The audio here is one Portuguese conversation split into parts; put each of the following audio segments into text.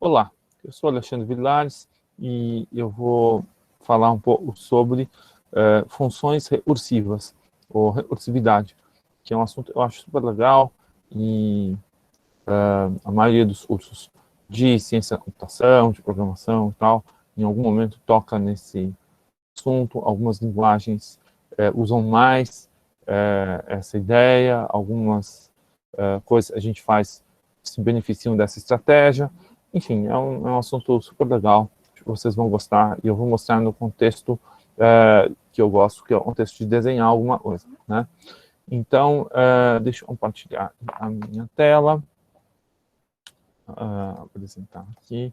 Olá, eu sou Alexandre Vilares e eu vou falar um pouco sobre funções recursivas, ou recursividade, que é um assunto que eu acho super legal e a maioria dos cursos de ciência da computação, de programação e tal, em algum momento toca nesse assunto. Algumas linguagens usam mais essa ideia, algumas coisas a gente faz se beneficiam dessa estratégia. Enfim, é um assunto super legal, que vocês vão gostar, e eu vou mostrar no contexto que eu gosto, que é o contexto de desenhar alguma coisa, né? Então, deixa eu compartilhar a minha tela, apresentar aqui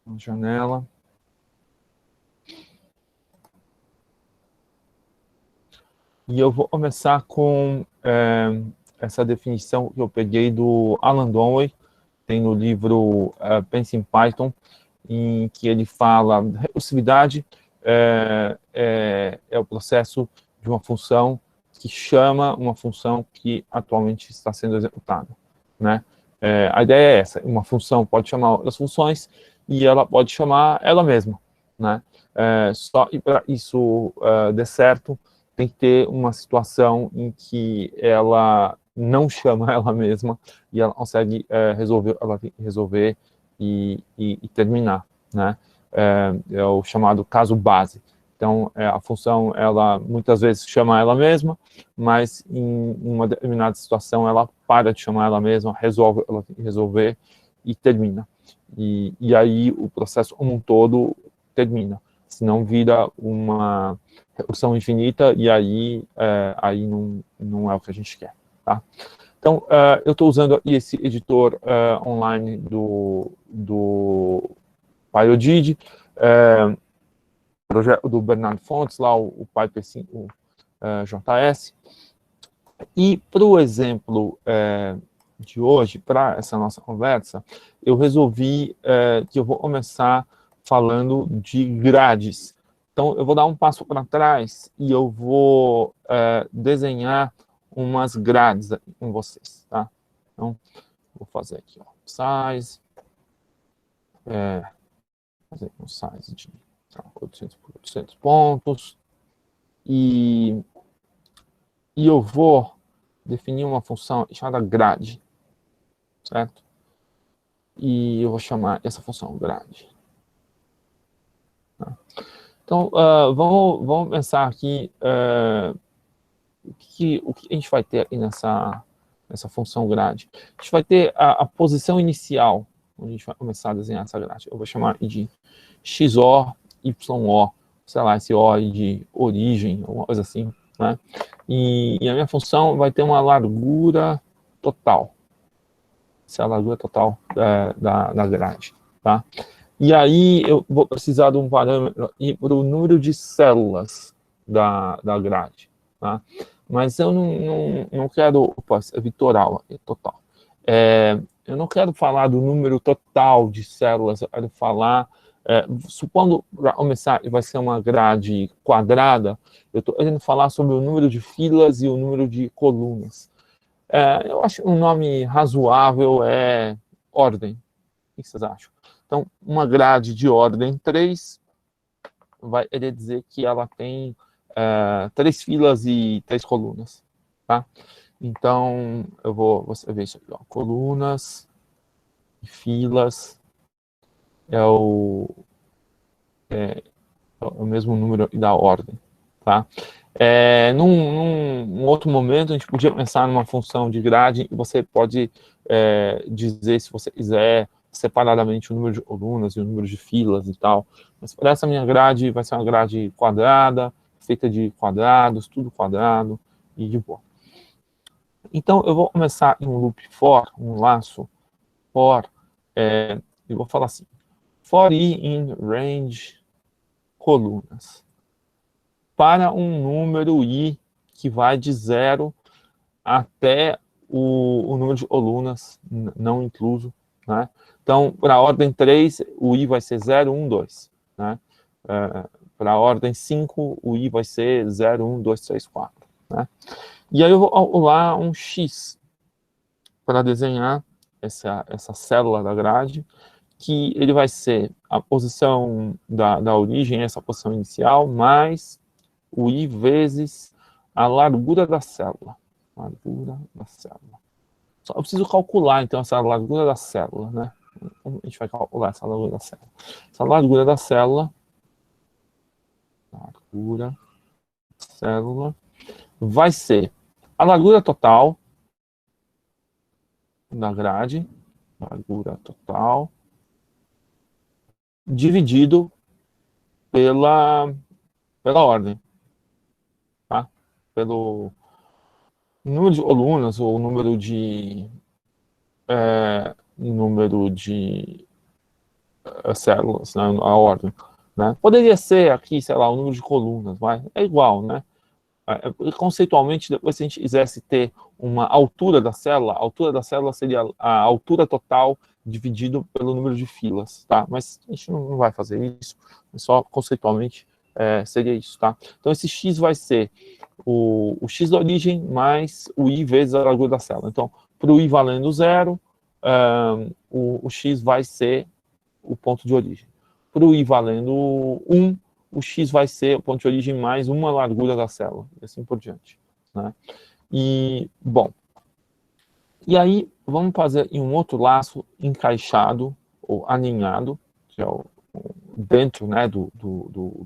uma janela. E eu vou começar com essa definição que eu peguei do Alan Conway, tem no livro Pense em Python, em que ele fala recursividade é o processo de uma função que chama uma função que atualmente está sendo executada, né? A ideia é essa: uma função pode chamar outras funções e ela pode chamar ela mesma, né? Só que para isso der certo, tem que ter uma situação em que ela não chama ela mesma e ela consegue resolver e terminar, né? É o chamado caso base. Então, a função, ela muitas vezes chama ela mesma, mas em uma determinada situação ela para de chamar ela mesma, resolver e termina. E aí o processo como um todo termina, senão vira uma recursão infinita e aí não é o que a gente quer, tá? Então, eu estou usando esse editor online do PyOdid, projeto do Bernardo Fontes, lá o PyP5 JS. E para o exemplo de hoje, para essa nossa conversa, eu resolvi que eu vou começar falando de grades. Então, eu vou dar um passo para trás e eu vou desenhar umas grades aqui com vocês, tá? Então, vou fazer aqui, ó, size, fazer um size de 800 por 800 pontos, e eu vou definir uma função chamada grade, certo? E eu vou chamar essa função grade. Tá? Então, vamos pensar aqui o que a gente vai ter aqui nessa função grade. A gente vai ter a posição inicial, onde a gente vai começar a desenhar essa grade. Eu vou chamar de XO, YO, sei lá, esse O de origem, alguma coisa assim, né? E a minha função vai ter uma largura total. Essa é a largura total da grade, tá? E aí eu vou precisar de um parâmetro para o número de células da grade, tá? Mas eu não quero... Opa, é vitoral, é total. Eu não quero falar do número total de células, eu quero falar... supondo, para começar, vai ser uma grade quadrada, eu estou querendo falar sobre o número de filas e o número de colunas. Eu acho que um nome razoável é ordem. O que vocês acham? Então, uma grade de ordem 3 vai querer dizer que ela tem 3 filas e 3 colunas, tá? Então, eu vou escrever isso aqui, ó. Colunas e filas é o mesmo número da ordem, tá? Num outro momento, a gente podia pensar numa função de grade, e você pode dizer, se você quiser, separadamente o número de colunas e o número de filas e tal. Mas para essa minha grade, vai ser uma grade quadrada, feita de quadrados, tudo quadrado, e de boa. Então, eu vou começar em um loop for, um laço for, eu vou falar assim, for i in range colunas, para um número i que vai de 0 até o número de colunas não incluso, né? Então, para a ordem 3, o i vai ser 0, 1, 2, né? Para a ordem 5, o i vai ser 0, 1, 2, 3, 4, né? E aí eu vou calcular um x para desenhar essa célula da grade, que ele vai ser a posição da origem, essa posição inicial, mais o I vezes a largura da célula. Largura da célula. Só eu preciso calcular, então, essa largura da célula, né? Como a gente vai calcular essa largura da célula? Essa largura da célula, vai ser a largura total da grade, largura total, dividido pela ordem, tá? Pelo número de colunas ou número de células, né, a ordem, né? Poderia ser aqui, sei lá, o número de colunas, vai, é igual, né? Conceitualmente, depois se a gente quisesse ter uma altura da célula, a altura da célula seria a altura total dividido pelo número de filas, tá? Mas a gente não vai fazer isso, só conceitualmente seria isso, tá? Então esse x vai ser o x da origem mais o i vezes a largura da célula. Então, para o i valendo 0, o x vai ser o ponto de origem. Para o i valendo 1, o x vai ser o ponto de origem mais uma largura da célula, e assim por diante, né? E, bom, e aí vamos fazer em um outro laço encaixado, ou aninhado, que é dentro, né, do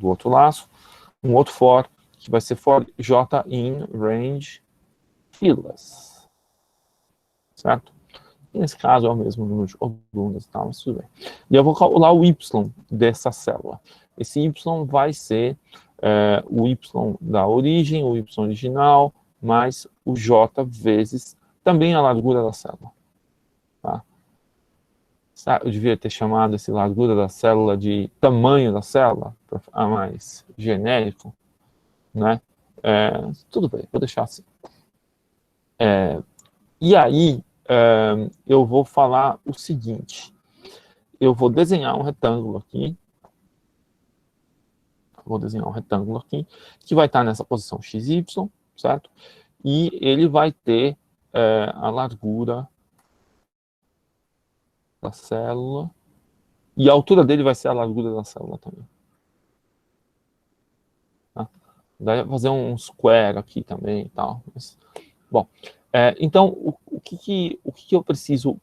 outro laço, um outro for, que vai ser for j in range filas, certo? E nesse caso é o mesmo número de colunas e tal, mas tudo bem. E eu vou calcular o y dessa célula. Esse y vai ser o y da origem, o y original, mais o j vezes também a largura da célula. Tá? Eu devia ter chamado esse largura da célula de tamanho da célula, para ficar mais genérico, né? Tudo bem, vou deixar assim. E aí, eu vou falar o seguinte. Eu vou desenhar um retângulo aqui. Que vai estar nessa posição XY, certo? E ele vai ter a largura da célula. E a altura dele vai ser a largura da célula também. Tá? Daí vai fazer um square aqui também e tal. Mas, bom, então, o que eu preciso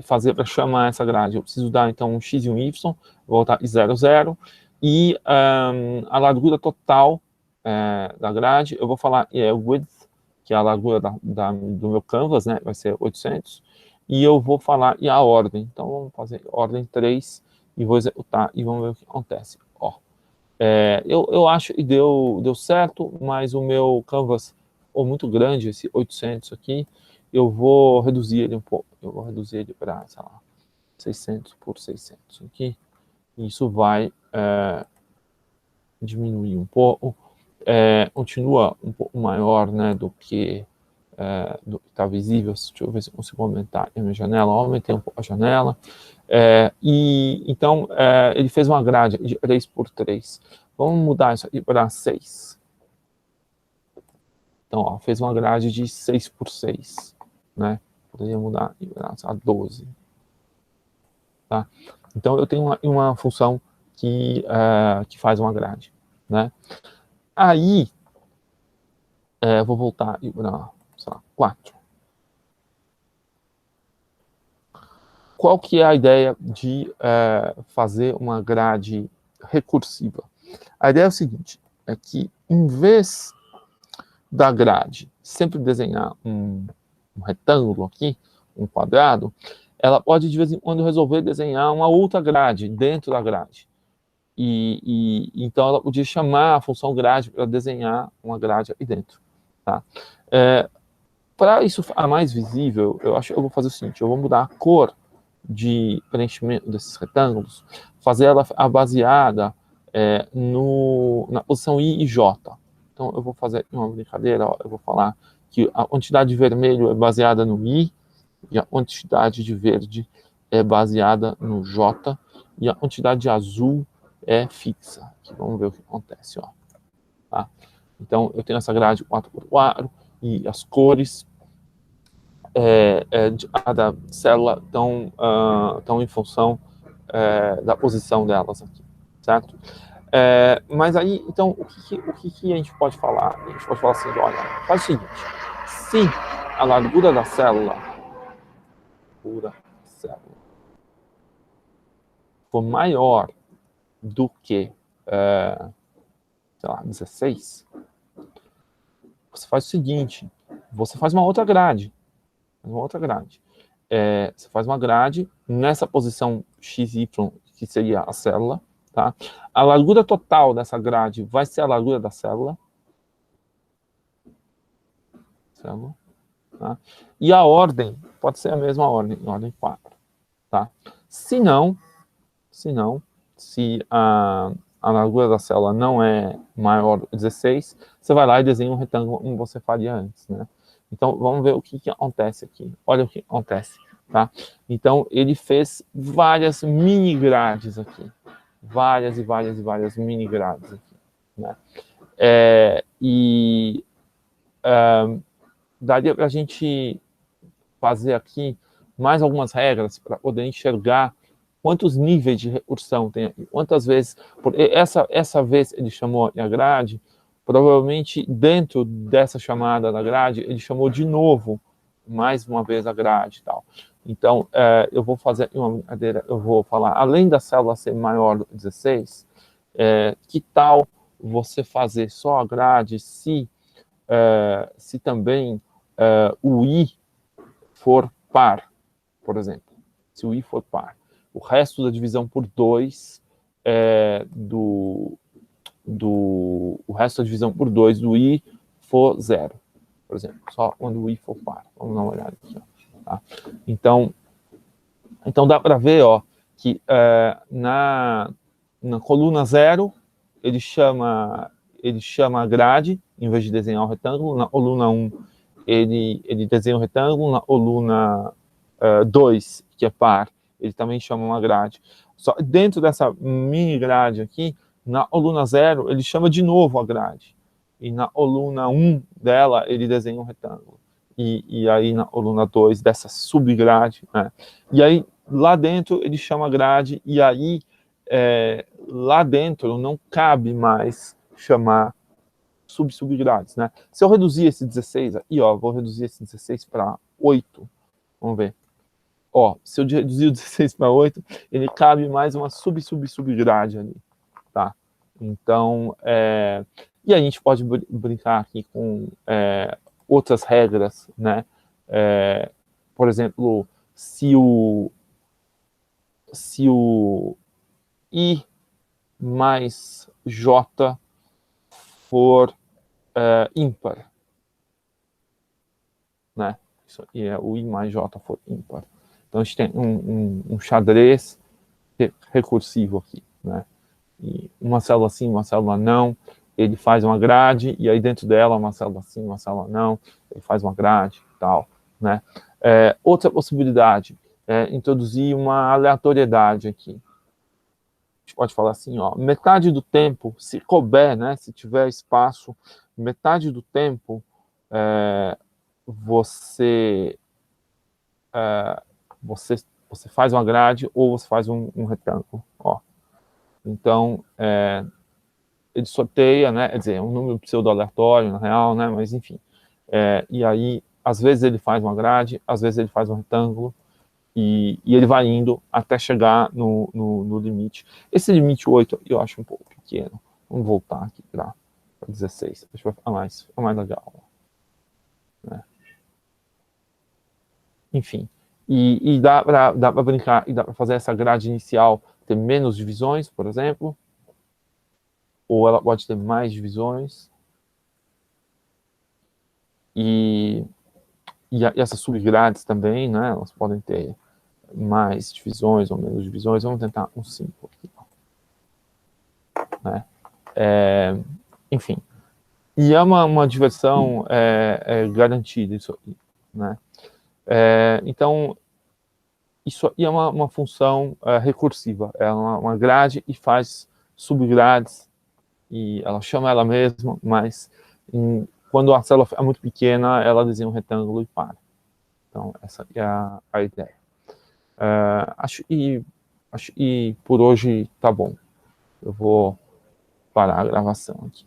fazer para chamar essa grade? Eu preciso dar, então, um x e um y, vou botar 0, 0, e a largura total da grade, eu vou falar width, que é a largura do meu canvas, né, vai ser 800, e eu vou falar a ordem. Então, vamos fazer ordem 3, e vou executar, e vamos ver o que acontece. Ó, eu acho que deu certo, mas o meu canvas ficou muito grande, esse 800 aqui, eu vou reduzir ele um pouco. Eu vou reduzir ele para, sei lá, 600 por 600 aqui. Isso vai diminuir um pouco. Continua um pouco maior, né, do que está visível. Deixa eu ver se eu consigo aumentar a minha janela. Eu aumentei um pouco a janela. Então, ele fez uma grade de 3 por 3. Vamos mudar isso aqui para 6. Então, ó, fez uma grade de 6 por 6, né? Poderia mudar a 12. Tá? Então, eu tenho uma função que faz uma grade, né? Aí, vou voltar para, sei lá, 4. Qual que é a ideia de fazer uma grade recursiva? A ideia é o seguinte, é que em vez da grade sempre desenhar um retângulo aqui, um quadrado, ela pode de vez em quando resolver desenhar uma outra grade dentro da grade. Então ela podia chamar a função grade para desenhar uma grade aqui dentro. Tá? Para isso ficar mais visível, eu acho que eu vou fazer o seguinte, eu vou mudar a cor de preenchimento desses retângulos, fazer ela baseada na posição I e J. Então eu vou fazer uma brincadeira, ó, eu vou falar que a quantidade de vermelho é baseada no I, e a quantidade de verde é baseada no J, e a quantidade de azul é fixa. Aqui, vamos ver o que acontece. Ó. Tá? Então, eu tenho essa grade 4x4, e as cores de cada célula estão em função da posição delas aqui, certo? Mas aí, então, o que a gente pode falar? A gente pode falar assim, olha, faz o seguinte, se a largura da célula for maior do que, sei lá, 16, você faz o seguinte, você faz uma outra grade. Você faz uma grade nessa posição XY, que seria a célula, tá? A largura total dessa grade vai ser a largura da célula, tá? E a ordem pode ser a mesma ordem 4, tá? Se a largura da célula não é maior do que 16, você vai lá e desenha um retângulo como você faria antes, né? Então, vamos ver o que acontece aqui. Olha o que acontece, tá? Então, ele fez várias mini grades aqui. Várias mini grades aqui, né? Daria para a gente fazer aqui mais algumas regras para poder enxergar quantos níveis de recursão tem aqui, quantas vezes, porque essa vez ele chamou a grade, provavelmente dentro dessa chamada da grade, ele chamou de novo, mais uma vez a grade e tal. Então, eu vou fazer uma brincadeira, eu vou falar, além da célula ser maior do que 16, que tal você fazer só a grade se também o I for par, por exemplo. Se o I for par. O resto da divisão por 2 o resto da divisão por 2 do I for 0, por exemplo. Só quando o I for par. Vamos dar uma olhada aqui. Ó, tá? Então dá para ver, ó, que na coluna 0, ele chama a grade, em vez de desenhar o retângulo. Na coluna 1, ele desenha o retângulo. Na coluna 2, que é par, ele também chama uma grade. Só dentro dessa mini grade aqui, na coluna 0, ele chama de novo a grade. E na coluna 1 dela, ele desenha um retângulo. E aí na coluna 2 dessa subgrade, né? E aí lá dentro ele chama grade, e aí lá dentro não cabe mais chamar subgrades, né? Se eu reduzir esse 16 aqui, ó, vou reduzir esse 16 para 8, vamos ver. Ó, se eu reduzir o 16 para 8, ele cabe mais uma subgrade ali, tá? Então, e a gente pode brincar aqui com outras regras, né? Por exemplo, se o I mais J for ímpar, né? Isso aqui é o I mais J for ímpar. Então, a gente tem um xadrez recursivo aqui, né? E uma célula sim, uma célula não, ele faz uma grade, e aí dentro dela, uma célula sim, uma célula não, ele faz uma grade e tal, né? Outra possibilidade é introduzir uma aleatoriedade aqui. A gente pode falar assim, ó, metade do tempo, se couber, né, se tiver espaço, metade do tempo você faz uma grade ou você faz um retângulo, ó. Então, ele sorteia, né, quer dizer, é um número pseudo-aleatório, na real, né, mas enfim. E aí, às vezes ele faz uma grade, às vezes ele faz um retângulo, e ele vai indo até chegar no limite. Esse limite 8 eu acho um pouco pequeno. Vamos voltar aqui para 16, acho que vai ficar mais legal. Né? Enfim, e dá para brincar, e dá para fazer essa grade inicial ter menos divisões, por exemplo, ou ela pode ter mais divisões, e essas subgrades também, né, elas podem ter mais divisões ou menos divisões. Vamos tentar um 5 aqui. Né? Enfim, e é uma diversão garantida isso aqui, né? Então, isso aqui é uma função recursiva, é uma grade e faz subgrades, e ela chama ela mesma, mas quando a célula é muito pequena, ela desenha um retângulo e para. Então, essa é a ideia. Acho E por hoje tá bom. Eu vou parar a gravação aqui.